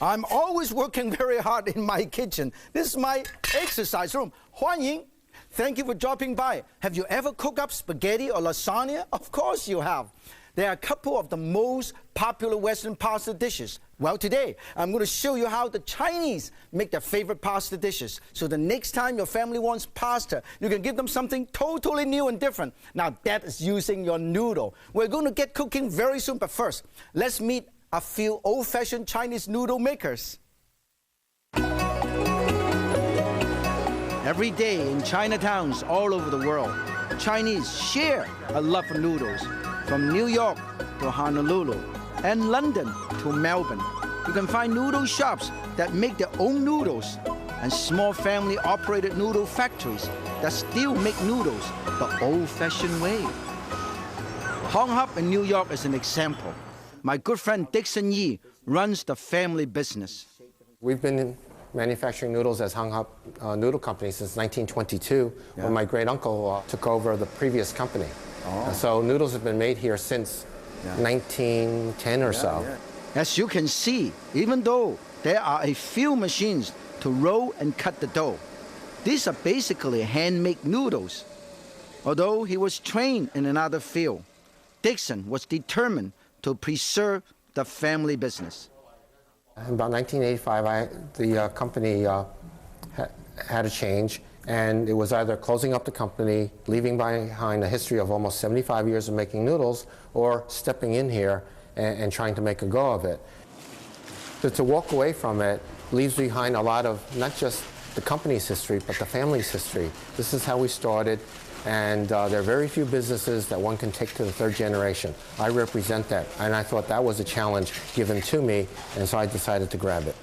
I'm always working very hard in my kitchen. This is my exercise room. 欢迎. Thank you for dropping by. Have you ever cooked up spaghetti or lasagna? Of course you have. There are a couple of the most popular Western pasta dishes. Well, today, I'm going to show you how the Chinese make their favorite pasta dishes. So the next time your family wants pasta, you can give them something totally new and different. Now, that is using your noodle. We're going to get cooking very soon, but first, let's meet a few old-fashioned Chinese noodle makers. Every day in Chinatowns all over the world, Chinese share a love for noodles. From New York to Honolulu and London to Melbourne, you can find noodle shops that make their own noodles and small family-operated noodle factories that still make noodles the old-fashioned way. Hong Hop in New York is an example. My good friend Dixon Yee runs the family business. We've been manufacturing noodles as Hong Hop Noodle Company since 1922, when my great-uncle took over the previous company. So noodles have been made here since 1910 or so. As you can see, even though there are a few machines to roll and cut the dough, these are basically handmade noodles. Although he was trained in another field, Dixon was determined to preserve the family business. In about 1985, the company had a change, and it was either closing up the company, leaving behind a history of almost 75 years of making noodles, or stepping in here and trying to make a go of it. To walk away from it leaves behind a lot of not just the company's history, but the family's history. This is how we started, and there are very few businesses that one can take to the third generation. I represent that, and I thought that was a challenge given to me, and so I decided to grab it.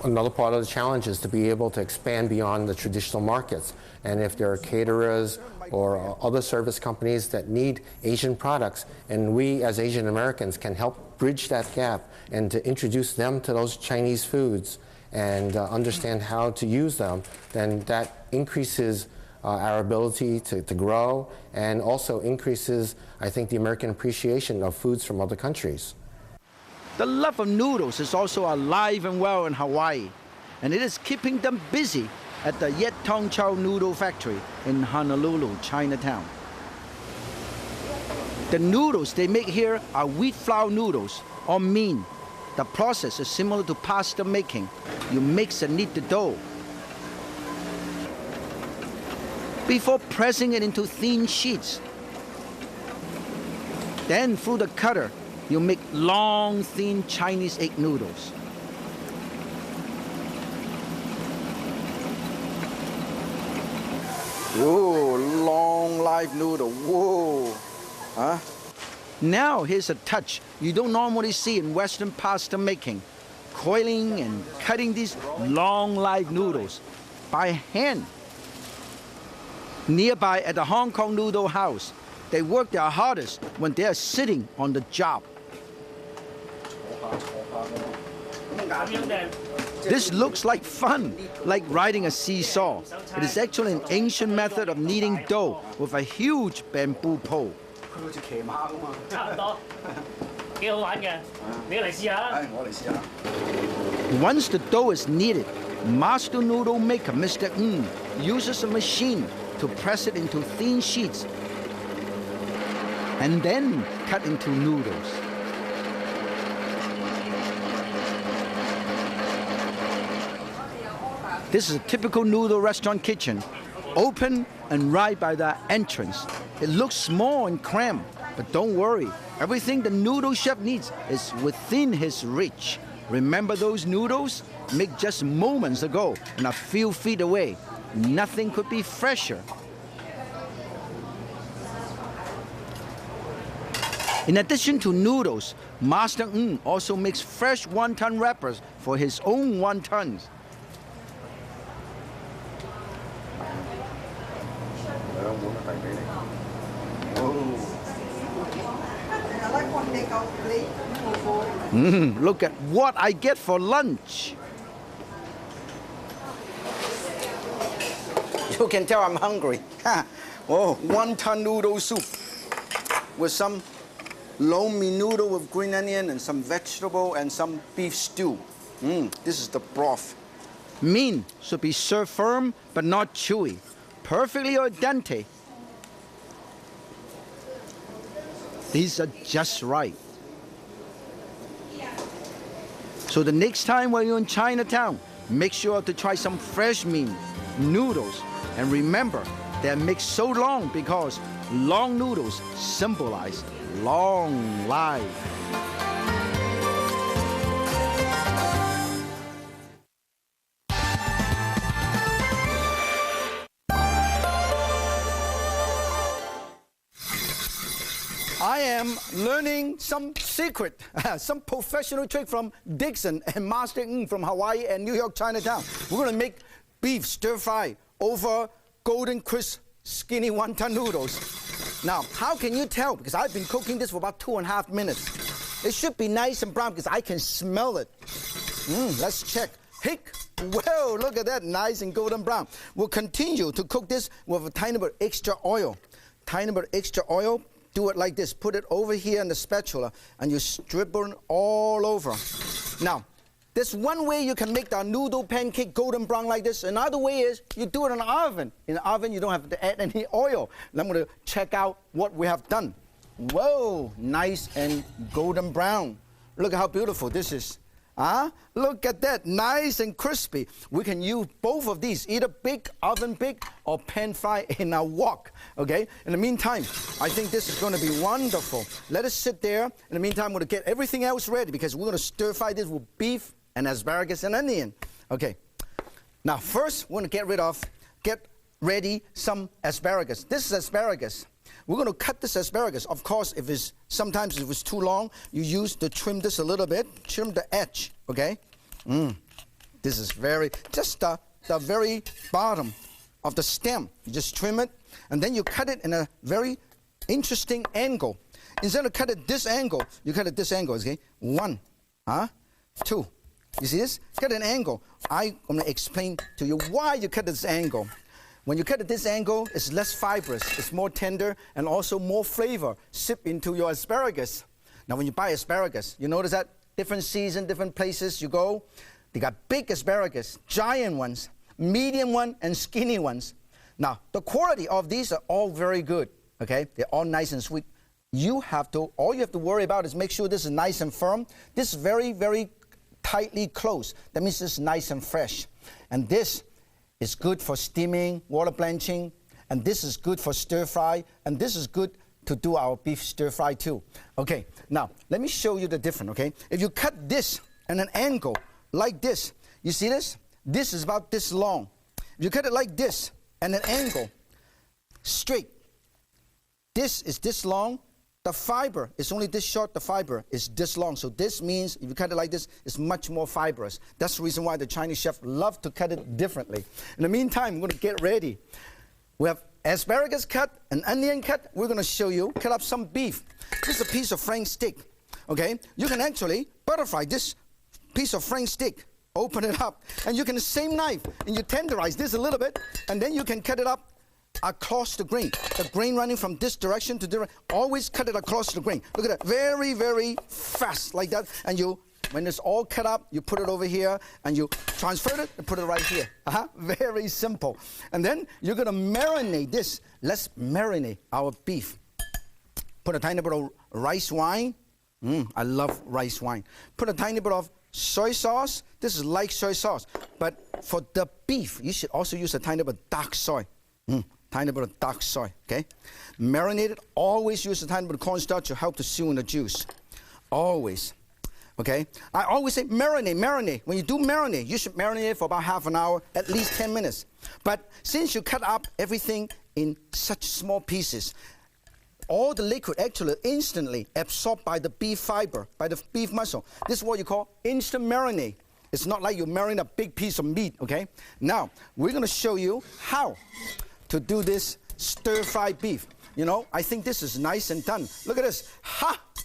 Another part of the challenge is to be able to expand beyond the traditional markets. And if there are caterers or other service companies that need Asian products, and we as Asian Americans can help bridge that gap and to introduce them to those Chinese foods and understand how to use them, then that increases our ability to grow, and also increases, I think, the American appreciation of foods from other countries. The love of noodles is also alive and well in Hawaii, and it is keeping them busy at the Yet Tong Chow Noodle Factory in Honolulu, Chinatown. The noodles they make here are wheat flour noodles, or mean. The process is similar to pasta making. You mix and knead the dough before pressing it into thin sheets. Then through the cutter, you make long, thin Chinese egg noodles. Whoa, long live noodle, whoa. Huh? Now here's a touch you don't normally see in Western pasta making. Coiling and cutting these long live noodles by hand. Nearby at the Hong Kong Noodle House, they work their hardest when they are sitting on the job. This looks like fun, like riding a seesaw. It is actually an ancient method of kneading dough with a huge bamboo pole. Once the dough is kneaded, master noodle maker Mr. Ng uses a machine to press it into thin sheets and then cut into noodles. This is a typical noodle restaurant kitchen, open and right by the entrance. It looks small and cramped, but don't worry. Everything the noodle chef needs is within his reach. Remember those noodles? Made just moments ago and a few feet away. Nothing could be fresher. In addition to noodles, Master Ng also makes fresh wonton wrappers for his own wontons. Look at what I get for lunch. You can tell I'm hungry. Oh, wonton noodle soup with some lomi noodle with green onion and some vegetable and some beef stew. This is the broth. Meat should be served firm but not chewy. Perfectly al dente. These are just right. So the next time when you're in Chinatown, make sure to try some fresh meat, noodles. And remember, they're mixed so long because long noodles symbolize long life. I am learning some secret, some professional trick from Dixon and Master Ng from Hawaii and New York Chinatown. We're going to make beef stir fry over golden crisp skinny wonton noodles. Now, how can you tell? Because I've been cooking this for about 2.5 minutes. It should be nice and brown because I can smell it. Let's check. Hick. Well, look at that, nice and golden brown. We'll continue to cook this with a tiny bit extra oil. Tiny bit extra oil. Do it like this. Put it over here in the spatula, and you strip it all over. Now, there's one way you can make the noodle pancake golden brown like this. Another way is you do it in the oven. In the oven, you don't have to add any oil. And I'm going to check out what we have done. Whoa, nice and golden brown. Look at how beautiful this is. Look at that, nice and crispy. We can use both of these, either big, oven bake, or pan fry in a wok, okay? In the meantime, I think this is gonna be wonderful. Let us sit there. In the meantime, I'm gonna get everything else ready because we're gonna stir fry this with beef and asparagus and onion. Okay, now first, we're gonna get ready some asparagus. This is asparagus. We're going to cut this asparagus. Of course, sometimes if it's too long, you use to trim this a little bit. Trim the edge, okay? This is just the very bottom of the stem. You just trim it, and then you cut it in a very interesting angle. Instead of cut it this angle, you cut it this angle, okay? 1, 2. You see this? Cut an angle. I'm going to explain to you why you cut this angle. When you cut at this angle, it's less fibrous, it's more tender, and also more flavor sip into your asparagus. Now, when you buy asparagus, you notice that different season, different places you go, they got big asparagus, giant ones, medium one, and skinny ones. Now, the quality of these are all very good, okay? They're all nice and sweet. All you have to worry about is make sure this is nice and firm. This is very, very tightly closed. That means it's nice and fresh. And this is good for steaming, water blanching, and this is good for stir fry, and this is good to do our beef stir fry too. Okay, now let me show you the difference, okay? If you cut this at an angle like this, you see this? This is about this long. If you cut it like this at an angle, straight, this is this long. The fiber is only this short, the fiber is this long. So this means if you cut it like this, it's much more fibrous. That's the reason why the Chinese chef love to cut it differently. In the meantime, we're going to get ready. We have asparagus cut, an onion cut. We're going to show you, cut up some beef. This is a piece of French stick, okay? You can actually butter fry this piece of French stick. Open it up, and you can, the same knife, and you tenderize this a little bit, and then you can cut it up across the grain running from this direction to the always cut it across the grain. Look at that, very, very fast like that. And when it's all cut up, you put it over here and you transfer it and put it right here. Very simple. And then you're gonna marinate this. Let's marinate our beef. Put a tiny bit of rice wine. I love rice wine. Put a tiny bit of soy sauce. This is like soy sauce, but for the beef, you should also use a tiny bit of dark soy. Tiny bit of dark soy, okay? Marinate it. Always use a tiny bit of cornstarch to help to seal in the juice. Always, okay? I always say marinate. When you do marinate, you should marinate it for about half an hour, at least 10 minutes. But since you cut up everything in such small pieces, all the liquid actually instantly absorbed by the beef fiber, by the beef muscle. This is what you call instant marinade. It's not like you marinate a big piece of meat, okay? Now, we're gonna show you how to do this stir-fried beef. You know, I think this is nice and done. Look at this.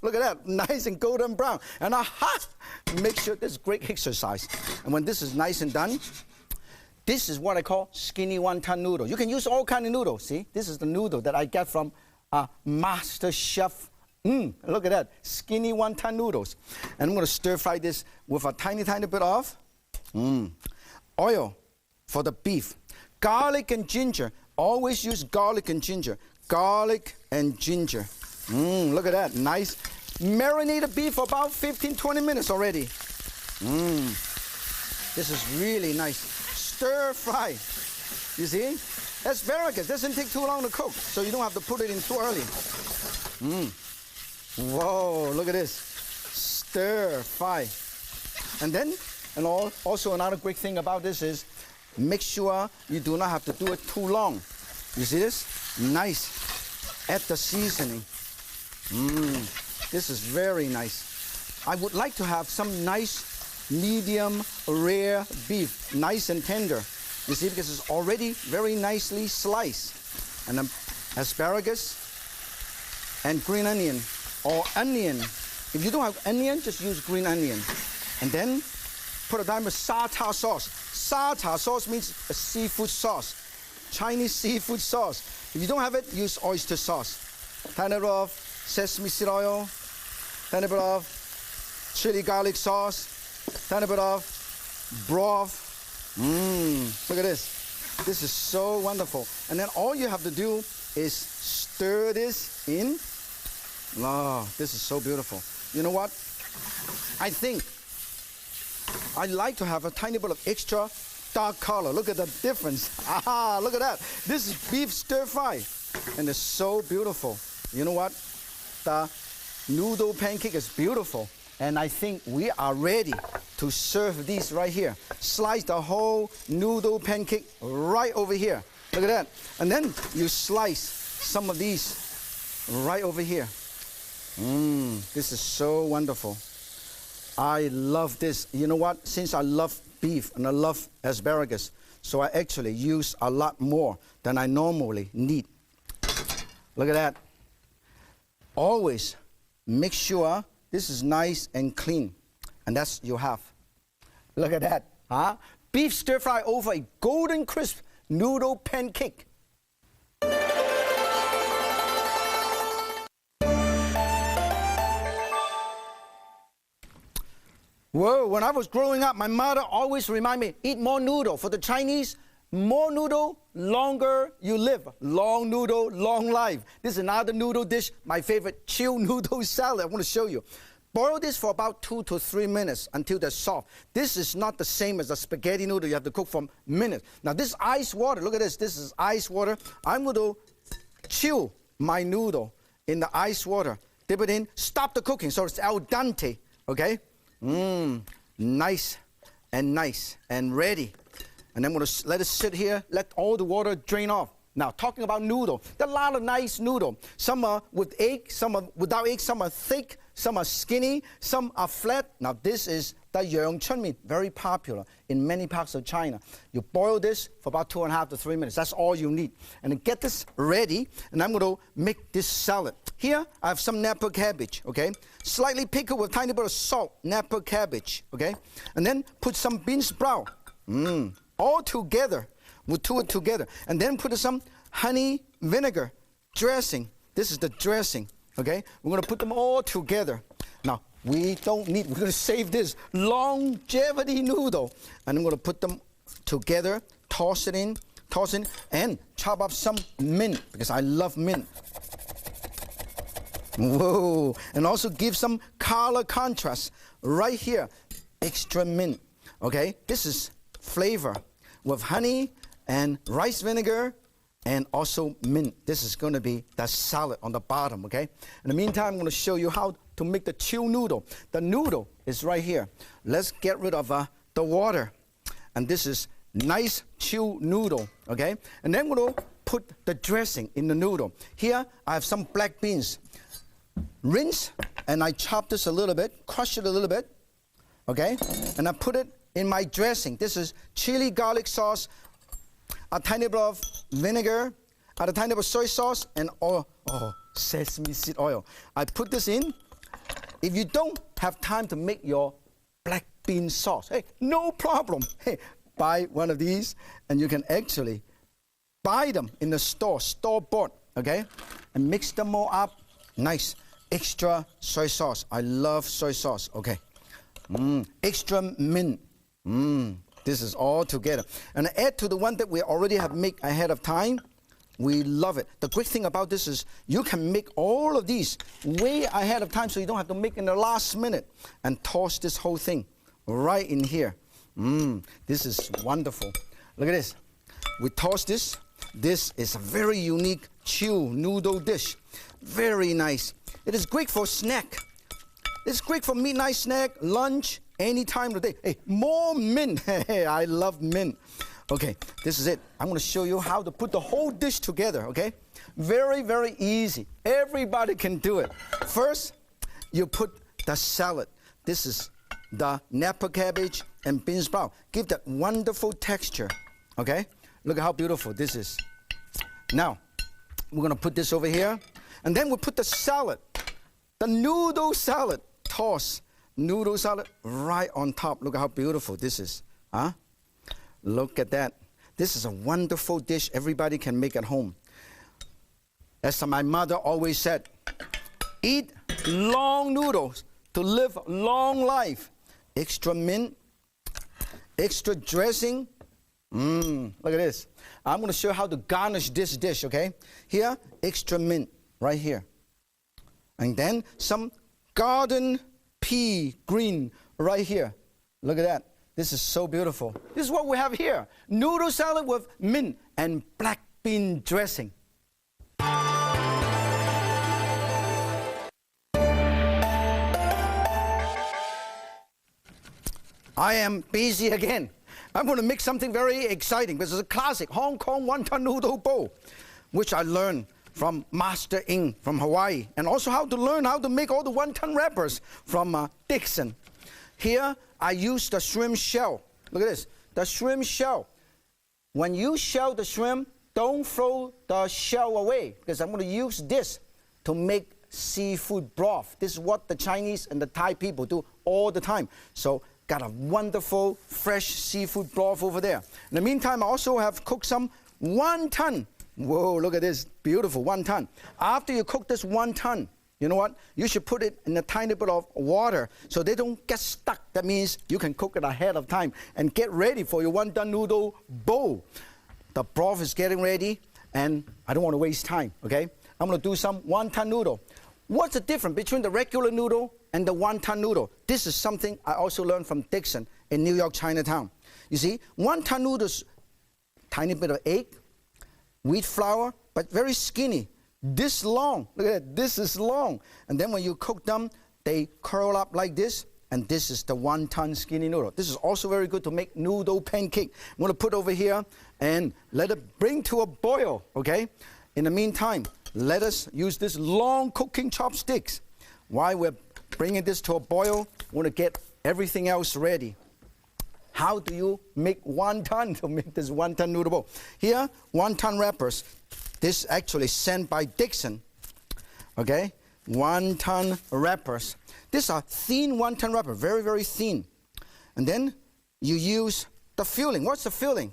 Look at that. Nice and golden brown. And make sure this is great exercise. And when this is nice and done, this is what I call skinny wonton noodle. You can use all kind of noodles. See, this is the noodle that I get from Master Chef Look at that, skinny wonton noodles. And I'm going to stir fry this with a tiny bit of oil for the beef. Garlic and ginger. Always use garlic and ginger. Garlic and ginger. Look at that, nice. Marinated beef for about 15-20 minutes already. This is really nice. Stir fry. You see? Asparagus doesn't take too long to cook, so you don't have to put it in too early. Whoa, look at this. Stir fry. And then, also another great thing about this is, make sure you do not have to do it too long. You see this? Nice. Add the seasoning. This is very nice. I would like to have some nice, medium, rare beef, nice and tender. You see, because it's already very nicely sliced. And then asparagus and green onion, or onion. If you don't have onion, just use green onion. And then put a dime of satay sauce. Satay sauce means a seafood sauce, Chinese seafood sauce. If you don't have it, use oyster sauce. Tiny bit of sesame seed oil, tiny bit of chili garlic sauce, tiny bit of broth. Look at this. This is so wonderful. And then all you have to do is stir this in. Oh, this is so beautiful. You know what? I think I like to have a tiny bit of extra dark color. Look at the difference. Ah, look at that. This is beef stir fry. And it's so beautiful. You know what? The noodle pancake is beautiful. And I think we are ready to serve these right here. Slice the whole noodle pancake right over here. Look at that. And then you slice some of these right over here. This is so wonderful. I love this. You know what? Since I love beef and I love asparagus, so I actually use a lot more than I normally need. Look at that. Always make sure this is nice and clean. And that's you have. Look at that. Huh? Beef stir fry over a golden crisp noodle pancake. Whoa, when I was growing up, my mother always reminded me, eat more noodle. For the Chinese, more noodle, longer you live. Long noodle, long life. This is another noodle dish, my favorite, chilled noodle salad. I want to show you. Boil this for about 2 to 3 minutes until they're soft. This is not the same as a spaghetti noodle. You have to cook for minutes. Now this ice water, look at this. This is ice water. I'm going to chill my noodle in the ice water. Dip it in. Stop the cooking so it's al dente. Okay? Nice and ready. And I'm going to let it sit here, let all the water drain off. Now, talking about noodle, there are a lot of nice noodle. Some are with egg, some are without egg, some are thick, some are skinny, some are flat. Now, this is the yangchunmi, very popular in many parts of China. You boil this for about 2.5 to 3 minutes. That's all you need. And then get this ready, and I'm going to make this salad. Here, I have some Napa cabbage, okay? Slightly pickled with a tiny bit of salt, Napa cabbage, okay? And then put some bean sprout, all together. We'll do it together. And then put some honey vinegar dressing. This is the dressing, okay? We're going to put them all together. Now, we're going to save this longevity noodle. And I'm going to put them together, toss it in, and chop up some mint, because I love mint. Whoa. And also give some color contrast right here. Extra mint, okay? This is flavor with honey and rice vinegar and also mint. This is going to be the salad on the bottom, okay? In the meantime, I'm going to show you how to make the chilled noodle. The noodle is right here. Let's get rid of the water. And this is nice chilled noodle, okay? And then we're going to put the dressing in the noodle. Here, I have some black beans. Rinse, and I chop this a little bit, crush it a little bit, okay? And I put it in my dressing. This is chili garlic sauce, a tiny bit of vinegar, a tiny bit of soy sauce, and sesame seed oil. I put this in. If you don't have time to make your black bean sauce, hey, no problem. Hey, buy one of these, and you can actually buy them in the store bought, okay? And mix them all up. Nice. extra soy sauce. I love soy sauce. Okay. Extra mint. This is all together. And add to the one that we already have made ahead of time. We love it. The great thing about this is you can make all of these way ahead of time so you don't have to make in the last minute and toss this whole thing right in here. This is wonderful. Look at this. We toss this. This is a very unique chew noodle dish. Very nice. It is great for snack. It's great for midnight snack, lunch, any time of the day. Hey, more mint. Hey, I love mint. Okay, this is it. I'm going to show you how to put the whole dish together, okay? Very, very easy. Everybody can do it. First, you put the salad. This is the Napa cabbage and bean sprout. Give that wonderful texture, okay? Look at how beautiful this is. Now, we're going to put this over here. And then we'll put the salad, the noodle salad. Toss noodle salad right on top. Look at how beautiful this is. Huh? Look at that. This is a wonderful dish everybody can make at home. As my mother always said, eat long noodles to live long life. Extra mint, extra dressing. Look at this. I'm going to show you how to garnish this dish, okay? Here, extra mint right here. And then some garden pea green right here. Look at that. This is so beautiful. This is what we have here. Noodle salad with mint and black bean dressing. I am busy again. I'm going to make something very exciting. This is a classic Hong Kong wonton noodle bowl, which I learned from Master Ng from Hawaii, and also how to learn how to make all the wonton wrappers from Dixon. Here, I use the shrimp shell. Look at this, the shrimp shell. When you shell the shrimp, don't throw the shell away, because I'm going to use this to make seafood broth. This is what the Chinese and the Thai people do all the time. So, got a wonderful fresh seafood broth over there. In the meantime, I also have cooked some wonton. Whoa, look at this, beautiful wonton. After you cook this wonton, you know what? You should put it in a tiny bit of water so they don't get stuck. That means you can cook it ahead of time and get ready for your wonton noodle bowl. The broth is getting ready, and I don't want to waste time, okay? I'm going to do some wonton noodle. What's the difference between the regular noodle and the wonton noodle? This is something I also learned from Dixon in New York, Chinatown. You see, wonton noodles, tiny bit of egg, wheat flour, but very skinny. This long. Look at that. This is long. And then when you cook them, they curl up like this. And this is the wonton skinny noodle. This is also very good to make noodle pancake. I'm going to put over here and let it bring to a boil, okay? In the meantime, let us use this long cooking chopsticks. While we're bringing this to a boil, we want to get everything else ready. How do you make wonton to make this wonton noodle bowl? Here, wonton wrappers. This actually sent by Dixon. Okay, wonton wrappers. These are thin wonton wrapper, very, very thin. And then you use the filling. What's the filling?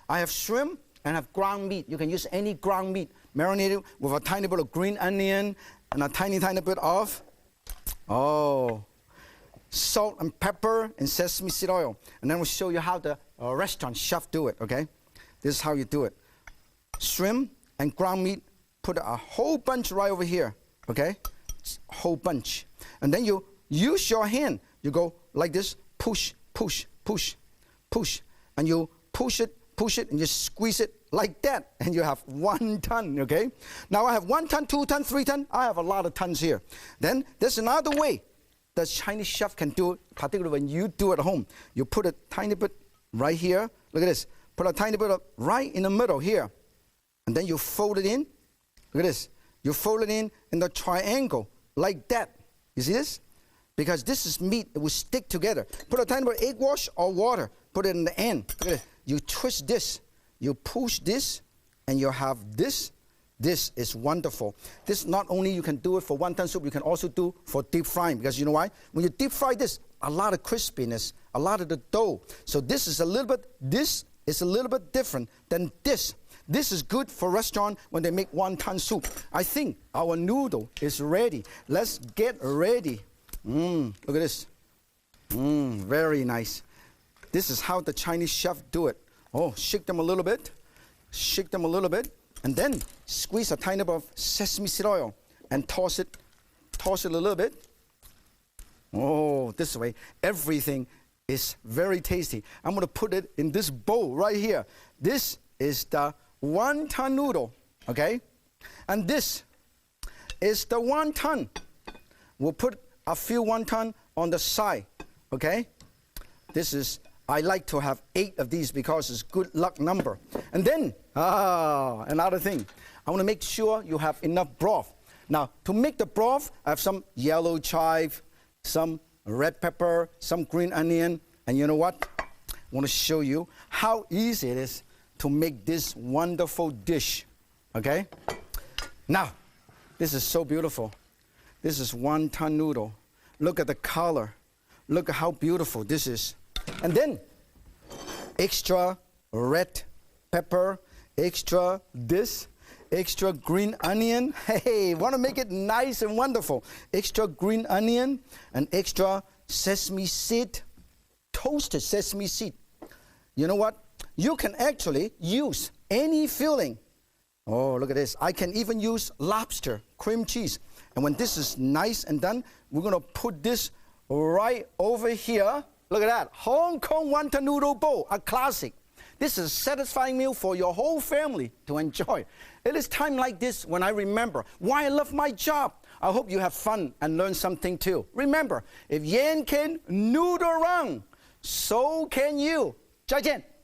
I have shrimp and I have ground meat. You can use any ground meat, marinated with a tiny bit of green onion and a tiny, tiny bit of, salt and pepper and sesame seed oil. And then we'll show you how the restaurant chef do it, okay? This is how you do it. Shrimp and ground meat, put a whole bunch right over here, okay? Whole bunch. And then you use your hand. You go like this, push, push, push, push. And you push it, and you squeeze it like that. And you have wonton, okay? Now I have 1 ton, 2 ton, 3 ton. I have a lot of tons here. Then there's another way the Chinese chef can do it, particularly when you do it at home. You put a tiny bit right here. Look at this. Put a tiny bit of right in the middle here. And then you fold it in. Look at this. You fold it in the triangle like that. You see this? Because this is meat. It will stick together. Put a tiny bit of egg wash or water. Put it in the end. Look at this. You twist this. You push this. And you have this. This is wonderful. This not only you can do it for wonton soup, you can also do for deep frying. Because you know why? When you deep fry this, a lot of crispiness, a lot of the dough. So this is a little bit different than this. This is good for restaurant when they make wonton soup. I think our noodle is ready. Let's get ready. Look at this. Very nice. This is how the Chinese chef do it. Oh, shake them a little bit. Shake them a little bit. And then squeeze a tiny bit of sesame seed oil and toss it a little bit. Oh, this way. Everything is very tasty. I'm going to put it in this bowl right here. This is the wonton noodle, okay? And this is the wonton. We'll put a few wonton on the side, okay? This is, I like to have 8 of these because it's good luck number. And then, another thing. I want to make sure you have enough broth. Now, to make the broth, I have some yellow chive, some red pepper, some green onion, and you know what? I want to show you how easy it is to make this wonderful dish, okay? Now, this is so beautiful. This is wonton noodle. Look at the color. Look at how beautiful this is. And then, extra red pepper, extra this, extra green onion. Hey, want to make it nice and wonderful. Extra green onion and extra sesame seed, toasted sesame seed. You know what? You can actually use any filling. Oh, look at this. I can even use lobster, cream cheese. And when this is nice and done, we're going to put this right over here. Look at that. Hong Kong wonton noodle bowl, a classic. This is a satisfying meal for your whole family to enjoy. It is time like this when I remember why I love my job. I hope you have fun and learn something too. Remember, if Yan can noodle around, so can you. 再见。